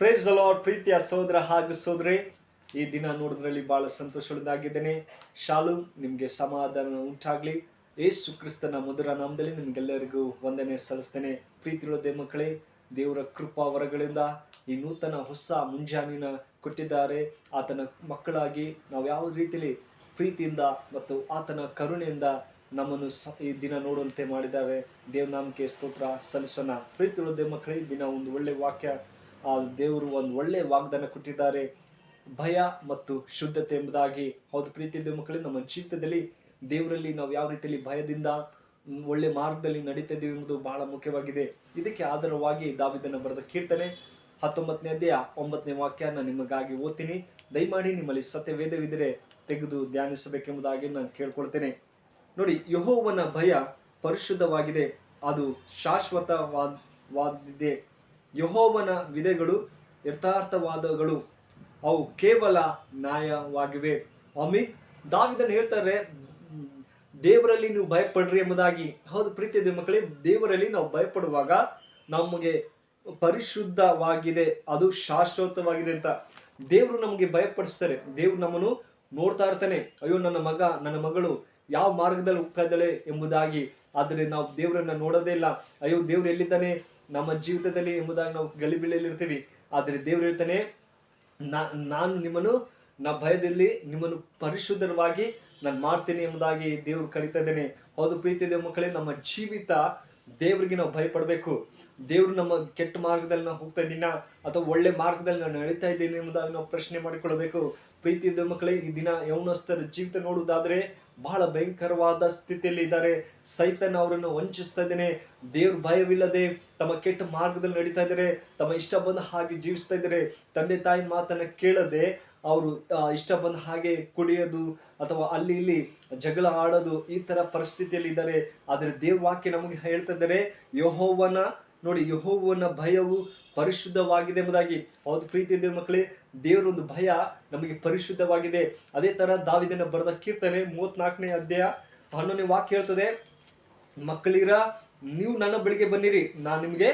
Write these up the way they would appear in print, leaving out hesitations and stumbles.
Praise the lord. ಪ್ರೀತಿಯ ಸಹೋದರ ಹಾಗೂ ಸಹೋದರಿ, ಈ ದಿನ ನೋಡೋದ್ರಲ್ಲಿ ಬಹಳ ಸಂತೋಷವಾಗಿದ್ದೇನೆ. ಶಾಲೂಮ್, ನಿಮಗೆ ಸಮಾಧಾನ ಉಂಟಾಗ್ಲಿ. ಯೇಸು ಕ್ರಿಸ್ತನ ಮಧುರ ನಾಮದಲ್ಲಿ ನಿಮಗೆಲ್ಲರಿಗೂ ವಂದನೆ ಸಲ್ಲಿಸ್ತೇನೆ. ಪ್ರೀತಿಯುಳ್ಳ ಮಕ್ಕಳೇ, ದೇವರ ಕೃಪಾ ವರಗಳಿಂದ ಈ ನೂತನ ಹೊಸ ಮುಂಜಾನಿನ ಕೊಟ್ಟಿದ್ದಾರೆ. ಆತನ ಮಕ್ಕಳಾಗಿ ನಾವು ಯಾವ ರೀತಿಯಲ್ಲಿ ಪ್ರೀತಿಯಿಂದ ಮತ್ತು ಆತನ ಕರುಣೆಯಿಂದ ನಮ್ಮನ್ನು ಈ ದಿನ ನೋಡುವಂತೆ ಮಾಡಿದ್ದಾರೆ. ದೇವನಾಮಕ್ಕೆ ಸ್ತೋತ್ರ ಸಲ್ಲಿಸೋಣ. ಪ್ರೀತಿಯುಳ್ಳ ಮಕ್ಕಳೇ, ದಿನ ಒಂದು ಒಳ್ಳೆ ವಾಕ್ಯ, ದೇವರು ಒಂದು ಒಳ್ಳೆ ವಾಗ್ದಾನ ಕೊಟ್ಟಿದ್ದಾರೆ, ಭಯ ಮತ್ತು ಶುದ್ಧತೆ ಎಂಬುದಾಗಿ. ಹೌದು ಪ್ರೀತಿಯ ಮಕ್ಕಳೇ, ನಮ್ಮ ಜೀವಿತದಲ್ಲಿ ದೇವರಲ್ಲಿ ನಾವು ಯಾವ ರೀತಿಯಲ್ಲಿ ಭಯದಿಂದ ಒಳ್ಳೆ ಮಾರ್ಗದಲ್ಲಿ ನಡೀತಾ ಇದ್ದೀವಿ ಎಂಬುದು ಬಹಳ ಮುಖ್ಯವಾಗಿದೆ. ಇದಕ್ಕೆ ಆಧಾರವಾಗಿ ದಾವೀದನ ಬರೆದ ಕೀರ್ತನೆ 19ನೇ ಅಧ್ಯಾಯ 9ನೇ ವಾಕ್ಯ ನಾನು ನಿಮಗಾಗಿ ಓದ್ತೀನಿ. ದಯಮಾಡಿ ನಿಮ್ಮಲ್ಲಿ ಸತ್ಯವೇದವಿದ್ದರೆ ತೆಗೆದು ಧ್ಯಾನಿಸಬೇಕೆಂಬುದಾಗಿ ನಾನು ಕೇಳ್ಕೊಳ್ತೇನೆ. ನೋಡಿ, ಯೆಹೋವನ ಭಯ ಪರಿಶುದ್ಧವಾಗಿದೆ, ಅದು ಶಾಶ್ವತವಾದಿದೆ. ಯೆಹೋವನ ವಿಧಿಗಳು ಯಥಾರ್ಥವಾದಗಳು, ಅವು ಕೇವಲ ನ್ಯಾಯವಾಗಿವೆ. ಆಮೆನ್. ದಾವೀದನು ಹೇಳ್ತಾರೆ, ದೇವರಲ್ಲಿ ನೀವು ಭಯಪಡ್ರಿ ಎಂಬುದಾಗಿ. ಹೌದು ಪ್ರೀತಿಯ ಮಕ್ಕಳೇ, ದೇವರಲ್ಲಿ ನಾವು ಭಯಪಡುವಾಗ ನಮಗೆ ಪರಿಶುದ್ಧವಾಗಿದೆ, ಅದು ಶಾಶ್ವತವಾಗಿದೆ ಅಂತ ದೇವರು ನಮಗೆ ಭಯಪಡಿಸ್ತಾರೆ. ದೇವ್ರು ನಮ್ಮನ್ನು ನೋಡ್ತಾ ಇರ್ತಾನೆ. ಅಯ್ಯೋ, ನನ್ನ ಮಗ ನನ್ನ ಮಗಳು ಯಾವ ಮಾರ್ಗದಲ್ಲಿ ಹೋಗ್ತಾ ಇದ್ದಾಳೆ ಎಂಬುದಾಗಿ. ಆದರೆ ನಾವು ದೇವರನ್ನ ನೋಡೋದೇ ಇಲ್ಲ. ಅಯ್ಯೋ, ದೇವ್ರು ಎಲ್ಲಿದ್ದಾನೆ ನಮ್ಮ ಜೀವಿತದಲ್ಲಿ ಎಂಬುದಾಗಿ ನಾವು ಗಲಿಬಿಲಿಯಲ್ಲಿ ಇರ್ತೀವಿ. ಆದರೆ ದೇವ್ರು ಹೇಳ್ತಾನೆ, ನಾನು ನಿಮ್ಮನ್ನು ಭಯದಲ್ಲಿ ನಿಮ್ಮನ್ನು ಪರಿಶುದ್ಧವಾಗಿ ನಾನು ಮಾಡ್ತೇನೆ ಎಂಬುದಾಗಿ ದೇವರು ಕರೀತಾ ಇದ್ದೇನೆ. ಹೌದು ಪ್ರೀತಿಯ ಮಕ್ಕಳೇ, ನಮ್ಮ ಜೀವಿತ ದೇವರಿಗೆ ನಾವು ಭಯಪಡಬೇಕು. ದೇವರು ನಮ್ಮ ಕೆಟ್ಟ ಮಾರ್ಗದಲ್ಲಿ ನಾವು ಹೋಗ್ತಾ ಇದ್ದೀನ ಅಥವಾ ಒಳ್ಳೆ ಮಾರ್ಗದಲ್ಲಿ ನಾನು ನಡೀತಾ ಇದ್ದೀನಿ ಎಂಬುದಾಗಿ ನಾವು ಪ್ರಶ್ನೆ ಮಾಡಿಕೊಳ್ಳಬೇಕು. ಪ್ರೀತಿಯ ಮಕ್ಕಳೇ, ಈ ದಿನ ಯೌವನಸ್ಥರ ಜೀವಿತ ನೋಡುವುದಾದ್ರೆ ಬಹಳ ಭಯಂಕರವಾದ ಸ್ಥಿತಿಯಲ್ಲಿ ಇದ್ದಾರೆ. ಸೈತಾನ ಅವರನ್ನು ವಂಚಿಸ್ತಾ ಇದ್ದೇನೆ. ದೇವ್ರ ಭಯವಿಲ್ಲದೆ ತಮ್ಮ ಕೆಟ್ಟ ಮಾರ್ಗದಲ್ಲಿ ನಡೀತಾ ಇದ್ದಾರೆ. ತಮ್ಮ ಇಷ್ಟ ಬಂದ ಹಾಗೆ ಜೀವಿಸ್ತಾ ಇದ್ದಾರೆ. ತಂದೆ ತಾಯಿ ಮಾತನ್ನ ಕೇಳದೆ ಅವರು ಇಷ್ಟ ಬಂದ ಹಾಗೆ ಕುಡಿಯೋದು ಅಥವಾ ಅಲ್ಲಿ ಇಲ್ಲಿ ಜಗಳ ಆಡೋದು, ಈ ತರ ಪರಿಸ್ಥಿತಿಯಲ್ಲಿ ಇದ್ದಾರೆ. ಆದರೆ ದೇವ್ರ ವಾಕ್ಯ ನಮಗೆ ಹೇಳ್ತಾ ಇದ್ದಾರೆ, ಯೆಹೋವನ ಭಯವು ಪರಿಶುದ್ಧವಾಗಿದೆ ಎಂಬುದಾಗಿ. ಹೌದು ಪ್ರೀತಿಯ ಮಕ್ಕಳೇ, ದೇವರೊಂದು ಭಯ ನಮಗೆ ಪರಿಶುದ್ಧವಾಗಿದೆ. ಅದೇ ತರ ದಾವೀದನ ಬರೆದ ಕೀರ್ತನೆ 34ನೇ ಅಧ್ಯಾಯ 11ನೇ ವಾಕ್ಯ ಹೇಳ್ತದೆ, ಮಕ್ಕಳಿರ ನೀವು ನನ್ನ ಬಳಿಗೆ ಬನ್ನಿರಿ, ನಾನು ನಿಮಗೆ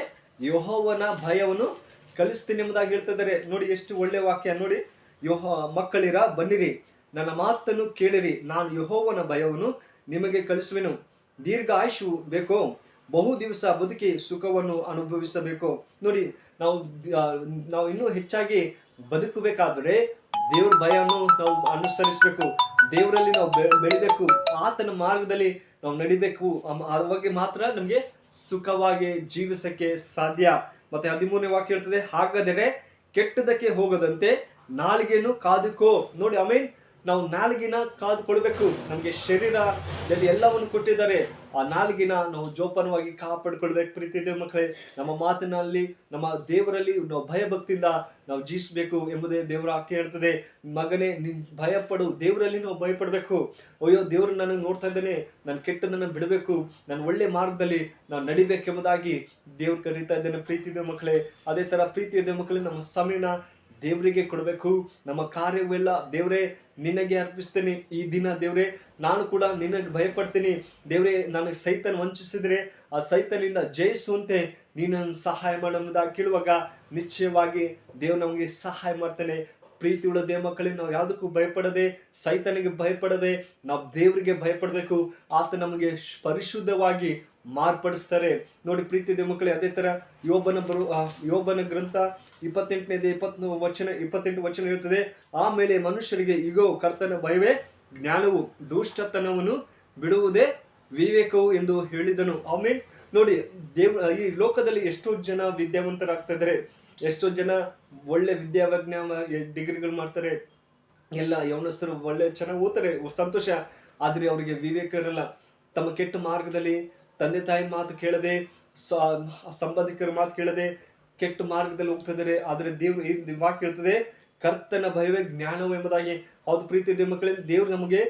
ಯೆಹೋವನ ಭಯವನ್ನು ಕಲಿಸ್ತೀನಿ ಎಂಬುದಾಗಿ ಹೇಳ್ತಾ ಇದ್ದಾರೆ. ನೋಡಿ ಎಷ್ಟು ಒಳ್ಳೆ ವಾಕ್ಯ. ನೋಡಿ, ಮಕ್ಕಳಿರ ಬನ್ನಿರಿ, ನನ್ನ ಮಾತನ್ನು ಕೇಳಿರಿ, ನಾನು ಯೆಹೋವನ ಭಯವನ್ನು ನಿಮಗೆ ಕಲಿಸುವೆನು. ದೀರ್ಘ ಆಯುಷು ಬೇಕೋ, ಬಹು ದಿವಸ ಬದುಕಿ ಸುಖವನ್ನು ಅನುಭವಿಸಬೇಕು. ನೋಡಿ, ನಾವು ಇನ್ನೂ ಹೆಚ್ಚಾಗಿ ಬದುಕಬೇಕಾದ್ರೆ ದೇವ್ರ ಭಯವನ್ನು ನಾವು ಅನುಸರಿಸಬೇಕು. ದೇವರಲ್ಲಿ ನಾವು ಬೆಳಿಬೇಕು. ಆತನ ಮಾರ್ಗದಲ್ಲಿ ನಾವು ನಡಿಬೇಕು. ಅವಾಗ ಮಾತ್ರ ನಮಗೆ ಸುಖವಾಗಿ ಜೀವಿಸಕ್ಕೆ ಸಾಧ್ಯ. ಮತ್ತೆ 13ನೇ ವಾಕ್ಯ ಹೇಳ್ತದೆ, ಹಾಗಾದರೆ ಕೆಟ್ಟದಕ್ಕೆ ಹೋಗದಂತೆ ನಾಲಿಗೆಯನ್ನು ಕಾದುಕೋ. ನೋಡಿ, ಆಮೇನ್. ನಾವು ನಾಲಿಗೆನ ಕಾದುಕೊಳ್ಬೇಕು. ನಮಗೆ ಶರೀರದಲ್ಲಿ ಎಲ್ಲವನ್ನು ಕೊಟ್ಟಿದ್ದಾರೆ. ಆ ನಾಲಿಗೆನ ನಾವು ಜೋಪಾನವಾಗಿ ಕಾಪಾಡಿಕೊಳ್ಬೇಕು. ಪ್ರೀತಿಯ ಮಕ್ಕಳೇ, ನಮ್ಮ ಮಾತಿನಲ್ಲಿ ನಮ್ಮ ದೇವರಲ್ಲಿ ನಾವು ಭಯಭಕ್ತಿಯಿಂದ ನಾವು ಜೀವಿಸಬೇಕು ಎಂಬುದೇ ದೇವರ ವಾಕ್ಯ ಹೇಳ್ತದೆ. ಮಗನೇ, ಭಯಪಡು, ದೇವರಲ್ಲಿ ನಾವು ಭಯಪಡಬೇಕು. ಅಯ್ಯೋ, ದೇವರು ನನಗೆ ನೋಡ್ತಾ ಇದ್ದೇನೆ, ನಾನು ಕೆಟ್ಟದನ್ನು ಬಿಡಬೇಕು, ನಾನು ಒಳ್ಳೆ ಮಾರ್ಗದಲ್ಲಿ ನಾವು ನಡಿಬೇಕೆಂಬುದಾಗಿ ದೇವ್ರು ಕರೀತಾ ಇದ್ದೇನೆ. ಪ್ರೀತಿಯ ಮಕ್ಕಳೇ, ಅದೇ ತರ ಪ್ರೀತಿಯ ಮಕ್ಕಳೇ, ನಮ್ಮ ಸಮಯನ ದೇವರಿಗೆ ಕೊಡಬೇಕು. ನಮ್ಮ ಕಾರ್ಯವೆಲ್ಲ ದೇವರೇ ನಿನಗೆ ಅರ್ಪಿಸ್ತೇನೆ. ಈ ದಿನ ದೇವರೇ, ನಾನು ಕೂಡ ನಿನಗೆ ಭಯಪಡ್ತೀನಿ. ದೇವರೇ, ನನಗೆ ಸೈತನ್ ವಂಚಿಸಿದ್ರೆ ಆ ಸೈತನಿಂದ ಜಯಿಸುವಂತೆ ನೀನು ಸಹಾಯ ಮಾಡುವುದಾಗಿ ಕೇಳುವಾಗ ನಿಶ್ಚಯವಾಗಿ ದೇವ್ರು ನಮಗೆ ಸಹಾಯ ಮಾಡ್ತಾನೆ. ಪ್ರೀತಿ ಉಳ್ಳ ದೇವ ಮಕ್ಕಳೇ, ನಾವು ಯಾವುದಕ್ಕೂ ಭಯಪಡದೆ, ಸೈತನಿಗೆ ಭಯಪಡದೆ ನಾವು ದೇವರಿಗೆ ಭಯಪಡಬೇಕು. ಆತ ನಮಗೆ ಪರಿಶುದ್ಧವಾಗಿ ಮಾರ್ಪಡಿಸ್ತಾರೆ. ನೋಡಿ ಪ್ರೀತಿಯ ಮಕ್ಕಳೇ, ಅದೇ ತರ ಯೋಬನ ಗ್ರಂಥ 28 ವಚನ ಇರುತ್ತದೆ, ಆಮೇಲೆ ಮನುಷ್ಯರಿಗೆ ಇಗೋ ಕರ್ತನ ಭಯವೇ ಜ್ಞಾನವು, ದುಷ್ಟತನವನ್ನು ಬಿಡುವುದೇ ವಿವೇಕವು ಎಂದು ಹೇಳಿದನು. ಆಮೇಲೆ ನೋಡಿ, ಈ ಲೋಕದಲ್ಲಿ ಎಷ್ಟೋ ಜನ ವಿದ್ಯಾವಂತರಾಗ್ತಾ ಇದ್ದಾರೆ, ಎಷ್ಟೋ ಜನ ಒಳ್ಳೆ ಡಿಗ್ರಿಗಳು ಮಾಡ್ತಾರೆ, ಎಲ್ಲ ಯೌವನಸ್ಥರು ಒಳ್ಳೆ ಚೆನ್ನಾಗಿ ಓದ್ತಾರೆ, ಸಂತೋಷ. ಆದ್ರೆ ಅವರಿಗೆ ವಿವೇಕ ಇರಲ್ಲ. ತಮ್ಮ ಕೆಟ್ಟ ಮಾರ್ಗದಲ್ಲಿ ತಂದೆ ತಾಯಿ ಮಾತು ಕೇಳದೆ, ಸಂಬಂಧಿಕರ ಮಾತು ಕೇಳದೆ ಕೆಟ್ಟ ಮಾರ್ಗದಲ್ಲಿ ಹೋಗ್ತಾ ಇದ್ದಾರೆ. ಆದ್ರೆ ದೇವ್ರು ವಾಕ್ಯ ಹೇಳ್ತದೆ, ಕರ್ತನ ಭಯವೇ ಜ್ಞಾನವು ಎಂಬುದಾಗಿ. ಹೌದು ಪ್ರೀತಿಯ ಮಕ್ಕಳೇ, ದೇವ್ರು ನಮಗೆ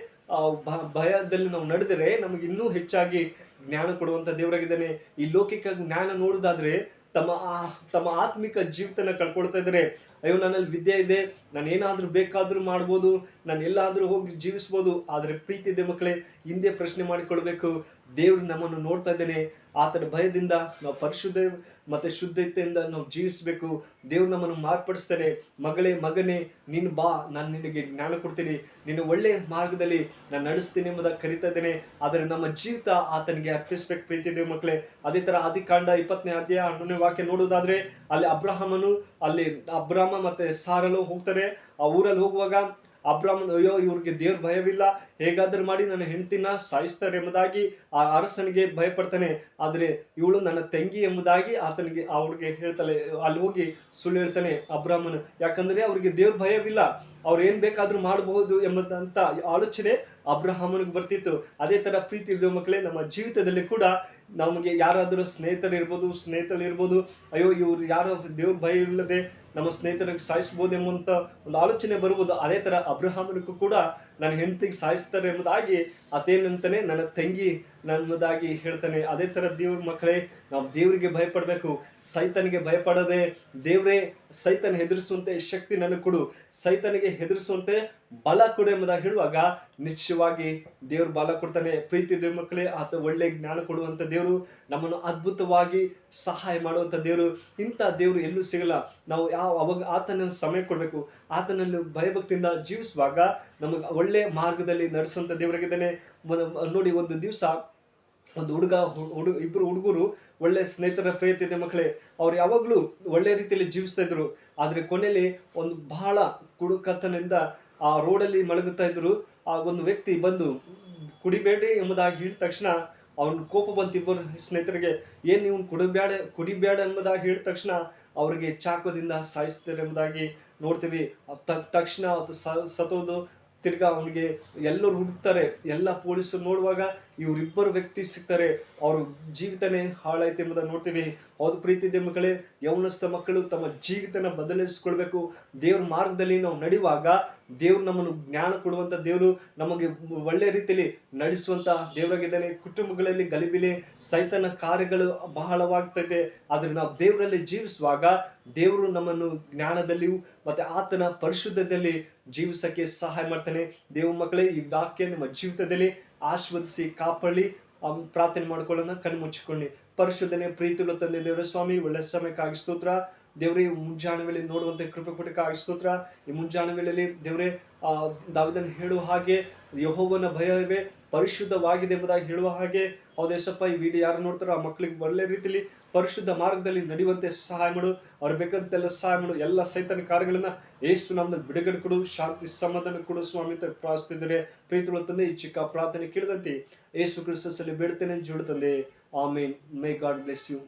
ಭಯದಲ್ಲಿ ನಾವು ನಡೆದರೆ ನಮಗೆ ಇನ್ನೂ ಹೆಚ್ಚಾಗಿ ಜ್ಞಾನ ಕೊಡುವಂತ ದೇವರಾಗಿದ್ದಾನೆ. ಈ ಲೌಕಿಕ ಜ್ಞಾನ ನೋಡುವುದಾದ್ರೆ ತಮ್ಮ ಆತ್ಮಿಕ ಜೀವಿತನ ಕಳ್ಕೊಳ್ತಾ ಇದ್ದಾರೆ. ಅಯ್ಯೋ, ನನ್ನಲ್ಲಿ ವಿದ್ಯೆ ಇದೆ, ನಾನು ಏನಾದ್ರೂ ಬೇಕಾದ್ರೂ ಮಾಡ್ಬೋದು, ನಾನು ಎಲ್ಲಾದ್ರೂ ಹೋಗಿ ಜೀವಿಸ್ಬೋದು. ಆದ್ರೆ ಪ್ರೀತಿಯ ಮಕ್ಕಳೇ, ಹಿಂದೆ ಪ್ರಶ್ನೆ ಮಾಡಿಕೊಳ್ಬೇಕು, ದೇವರು ನಮ್ಮನ್ನು ನೋಡ್ತಾ ಇದ್ದೇನೆ. ಆತನ ಭಯದಿಂದ ನಾವು ಪರಿಶುದ್ಧ ಮತ್ತೆ ಶುದ್ಧತೆಯಿಂದ ನಾವು ಜೀವಿಸಬೇಕು. ದೇವ್ರು ನಮ್ಮನ್ನು ಮಾರ್ಪಡಿಸ್ತಾನೆ. ಮಗಳೇ, ಮಗನೇ, ನೀನು ಬಾ, ನಾನು ನಿನಗೆ ಜ್ಞಾನ ಕೊಡ್ತೀನಿ, ನಿನ್ನ ಒಳ್ಳೆಯ ಮಾರ್ಗದಲ್ಲಿ ನಾನು ನಡೆಸ್ತೀನಿ ಎಂಬುದಾಗಿ ಕರೀತಾ ಇದ್ದೇನೆ. ಆದರೆ ನಮ್ಮ ಜೀವಿತ ಆತನಿಗೆ ಅರ್ಪಿಸ್ಬೇಕು ಪ್ರೀತಿ ದೇವ್ ಮಕ್ಕಳೇ. ಅದೇ ತರ ಆದಿಕಾಂಡ 20ನೇ ಅಧ್ಯಾಯ 11ನೇ ವಾಕ್ಯ ನೋಡುವುದಾದ್ರೆ, ಅಲ್ಲಿ ಅಬ್ರಾಮ ಮತ್ತೆ ಸಾರಲು ಹೋಗ್ತಾರೆ. ಆ ಊರಲ್ಲಿ ಹೋಗುವಾಗ ಅಬ್ರಾಮನ್, ಅಯ್ಯೋ ಇವ್ರಿಗೆ ದೇವ್ರ ಭಯವಿಲ್ಲ, ಹೇಗಾದ್ರೂ ಮಾಡಿ ನನ್ನ ಹೆಂಡತಿನ ಸಾಯಿಸ್ತಾರೆ ಎಂಬುದಾಗಿ ಆ ಅರಸನಿಗೆ ಭಯಪಡ್ತಾನೆ. ಆದ್ರೆ ಇವಳು ನನ್ನ ತಂಗಿ ಎಂಬುದಾಗಿ ಆತನಿಗೆ ಅವ್ರಿಗೆ ಹೇಳ್ತಾಳೆ. ಅಲ್ಲಿ ಹೋಗಿ ಸುಳ್ಳು ಹೇಳ್ತಾನೆ ಅಬ್ರಾಮನ್. ಯಾಕಂದ್ರೆ ಅವ್ರಿಗೆ ದೇವ್ರ ಭಯವಿಲ್ಲ, ಅವ್ರು ಏನ್ ಬೇಕಾದ್ರೂ ಮಾಡಬಹುದು ಎಂಬುದಂತ ಆಲೋಚನೆ ಅಬ್ರಹಾಮನಿಗೆ ಬರ್ತಿತ್ತು. ಅದೇ ತರ ಪ್ರೀತಿ ಇರುವ ಮಕ್ಕಳೇ, ನಮ್ಮ ಜೀವಿತದಲ್ಲಿ ಕೂಡ ನಮಗೆ ಯಾರಾದರೂ ಸ್ನೇಹಿತರಿರ್ಬೋದು, ಅಯ್ಯೋ ಇವ್ರು ಯಾರೋ ದೇವ್ರ ಭಯ ಇಲ್ಲದೆ ನಮ್ಮ ಸ್ನೇಹಿತರಿಗೆ ಸಾಯಿಸ್ಬೋದು ಎಂಬಂತ ಒಂದು ಆಲೋಚನೆ ಬರ್ಬೋದು. ಅದೇ ತರ ಅಬ್ರಹಾಮನಿಗೂ ಕೂಡ ನನ್ನ ಹೆಂಡತಿಗೆ ಸಾಯಿಸ್ತಾರೆ ಎಂಬುದಾಗಿ ಅದೇನಂತಾನೆ, ನನ್ನ ತಂಗಿ ನನ್ನದಾಗಿ ಹೇಳ್ತಾನೆ. ಅದೇ ತರ ದೇವ್ರ ಮಕ್ಕಳೇ, ನಾವು ದೇವರಿಗೆ ಭಯಪಡಬೇಕು, ಸೈತನಿಗೆ ಭಯಪಡದೆ. ದೇವ್ರೇ ಸೈತನ್ ಹೆದರಿಸುವಂತೆ ಶಕ್ತಿ ನನಗೆ ಕೊಡು, ಸೈತನಿಗೆ ಹೆದರಿಸುವಂತೆ ಬಲ ಕೊಡು ಎಂಬುದಾಗಿ ಹೇಳುವಾಗ ನಿಶ್ಚಯವಾಗಿ ದೇವ್ರು ಬಲ ಕೊಡ್ತಾನೆ. ಪ್ರೀತಿ ದೇವ್ರ ಮಕ್ಕಳೇ, ಆತ ಒಳ್ಳೆ ಜ್ಞಾನ ಕೊಡುವಂತ ದೇವರು, ನಮ್ಮನ್ನು ಅದ್ಭುತವಾಗಿ ಸಹಾಯ ಮಾಡುವಂತ ದೇವರು. ಇಂಥ ದೇವರು ಎಲ್ಲೂ ಸಿಗಲ್ಲ. ನಾವು ಅವಾಗ ಆತನ ಸಮಯ ಕೊಡಬೇಕು, ಆತನಲ್ಲಿ ಭಯಭಕ್ತಿಯಿಂದ ಜೀವಿಸುವಾಗ ನಮಗೆ ಒಳ್ಳೆ ಮಾರ್ಗದಲ್ಲಿ ನಡೆಸುವಂತ ದೇವರಾಗಿದ್ದಾನೆ. ನೋಡಿ, ಒಂದು ದಿವಸ ಒಂದು ಇಬ್ಬರು ಹುಡುಗರು ಒಳ್ಳೆ ಸ್ನೇಹಿತರ ಪ್ರೀತಿ ಮಕ್ಕಳೇ, ಅವ್ರು ಯಾವಾಗಲೂ ಒಳ್ಳೆ ರೀತಿಯಲ್ಲಿ ಜೀವಿಸ್ತಾ ಇದ್ರು. ಆದ್ರೆ ಕೊನೆಯಲ್ಲಿ ಒಂದು ಬಹಳ ಕುಡುಕತನದಿಂದ ಆ ರೋಡಲ್ಲಿ ಮಲಗುತ್ತಾ ಇದ್ರು. ಆ ಒಂದು ವ್ಯಕ್ತಿ ಬಂದು ಕುಡಿಬೇಡಿ ಎಂಬುದಾಗಿ ಹೇಳಿದ ತಕ್ಷಣ ಅವನ ಕೋಪ ಬಂತು ಇಬ್ಬರು ಸ್ನೇಹಿತರಿಗೆ. ಏನ್ ನೀವು ಕುಡಿಬೇಡ ಎಂಬುದಾಗಿ ಹೇಳಿದ ತಕ್ಷಣ ಅವರಿಗೆ ಚಾಕುದಿಂದ ಸಾಯಿಸ್ತಾರೆ ಎಂಬುದಾಗಿ ನೋಡ್ತೀವಿ. ತಕ್ಷಣ ಸತೋದು ತಿರ್ಗಾ ಅವನಿಗೆ ಎಲ್ಲರೂ ಹುಡುಕ್ತಾರೆ. ಎಲ್ಲ ಪೊಲೀಸರು ನೋಡುವಾಗ ಇವರಿಬ್ಬರು ವ್ಯಕ್ತಿ ಸಿಗ್ತಾರೆ. ಅವ್ರ ಜೀವಿತನೇ ಹಾಳಾಯ್ತು ಎಂಬುದನ್ನು ನೋಡ್ತೀವಿ. ಹೌದು ಪ್ರೀತಿ ಇದೆ ಮಕ್ಕಳೇ, ಯೌವನಸ್ಥ ಮಕ್ಕಳು ತಮ್ಮ ಜೀವಿತನ ಬದಲಿಸಿಕೊಳ್ಬೇಕು. ದೇವ್ರ ಮಾರ್ಗದಲ್ಲಿ ನಾವು ನಡೆಯುವಾಗ ದೇವ್ರು ನಮ್ಮನ್ನು ಜ್ಞಾನ ಕೊಡುವಂತ ದೇವರು, ನಮಗೆ ಒಳ್ಳೆ ರೀತಿಯಲ್ಲಿ ನಡೆಸುವಂತ ದೇವರಾಗಿದ್ದಾನೆ. ಕುಟುಂಬಗಳಲ್ಲಿ ಗಲಿಬಿಲಿ ಸೈತನ ಕಾರ್ಯಗಳು ಬಹಳವಾಗ್ತದೆ. ಆದ್ರೆ ನಾವು ದೇವರಲ್ಲಿ ಜೀವಿಸುವಾಗ ದೇವರು ನಮ್ಮನ್ನು ಜ್ಞಾನದಲ್ಲಿಯೂ ಮತ್ತೆ ಆತನ ಪರಿಶುದ್ಧದಲ್ಲಿ ಜೀವಿಸಕ್ಕೆ ಸಹಾಯ ಮಾಡ್ತಾನೆ. ದೇವ್ರ ಮಕ್ಕಳೇ, ಈ ವಾಕ್ಯ ನಿಮ್ಮ ಜೀವಿತದಲ್ಲಿ ಆಶೀರ್ವದಿಸಿ ಕಾಪಾಡಿ ಪ್ರಾರ್ಥನೆ ಮಾಡ್ಕೊಳ್ಳೋಣ. ಕಣ್ಣು ಮುಚ್ಚಿಕೊಳ್ಳಿ. ಪರಿಶುದ್ಧನೆ ಪ್ರೀತಿಯುಳ್ಳ ತಂದೆ ದೇವರ ಸ್ವಾಮಿ, ಒಳ್ಳೆ ಸಮಯಕ್ಕಾಗಿ ಸ್ತೋತ್ರ. ದೇವರೇ, ಮುಂಜಾನೆ ವೇಳೆ ನೋಡುವಂತೆ ಕೃಪೆ ಕೊಟ್ಟಕ್ಕಾಗಿ ಸ್ತೋತ್ರ. ಈ ಮುಂಜಾನೆ ವೇಳೆಯಲ್ಲಿ ದೇವರೇ, ದಾವೀದನು ಹೇಳುವ ಹಾಗೆ ಯೆಹೋವನ ಭಯವೇ ಪರಿಶುದ್ಧವಾಗಿದೆ ಎಂಬುದಾಗಿ ಹೇಳುವ ಹಾಗೆ, ಹೌದೇಸಪ್ಪ, ಈ ವಿಡಿಯೋ ಯಾರು ನೋಡ್ತಾರೋ ಆ ಮಕ್ಕಳಿಗೆ ಒಳ್ಳೆ ರೀತಿಯಲ್ಲಿ ಪರಿಶುದ್ಧ ಮಾರ್ಗದಲ್ಲಿ ನಡೆಯುವಂತೆ ಸಹಾಯ ಮಾಡು. ಅವ್ರು ಬೇಕಂತೆಲ್ಲ ಸಹಾಯ ಮಾಡು. ಎಲ್ಲ ಸೈತನ ಕಾರ್ಯಗಳನ್ನ ಯೇಸು ನಾಮದಲ್ಲಿ ಬಿಡುಗಡೆ ಕೊಡು, ಶಾಂತಿ ಸಮಾಧಾನ ಕೊಡು ಸ್ವಾಮಿ ಅಂತ ಪ್ರಾರ್ಥಿಸಿದರೆ ಪ್ರೀತಿಯುಳ್ಳ ತಂದೆ, ಈ ಚಿಕ್ಕ ಪ್ರಾರ್ಥನೆ ಕೇಳಿದಂತೆ ಯೇಸು ಕ್ರಿಸ್ತನಲ್ಲಿ ಬೇಡ್ತೇನೆ, ಜೋಡು ತಂದೆ, amen. May God bless you.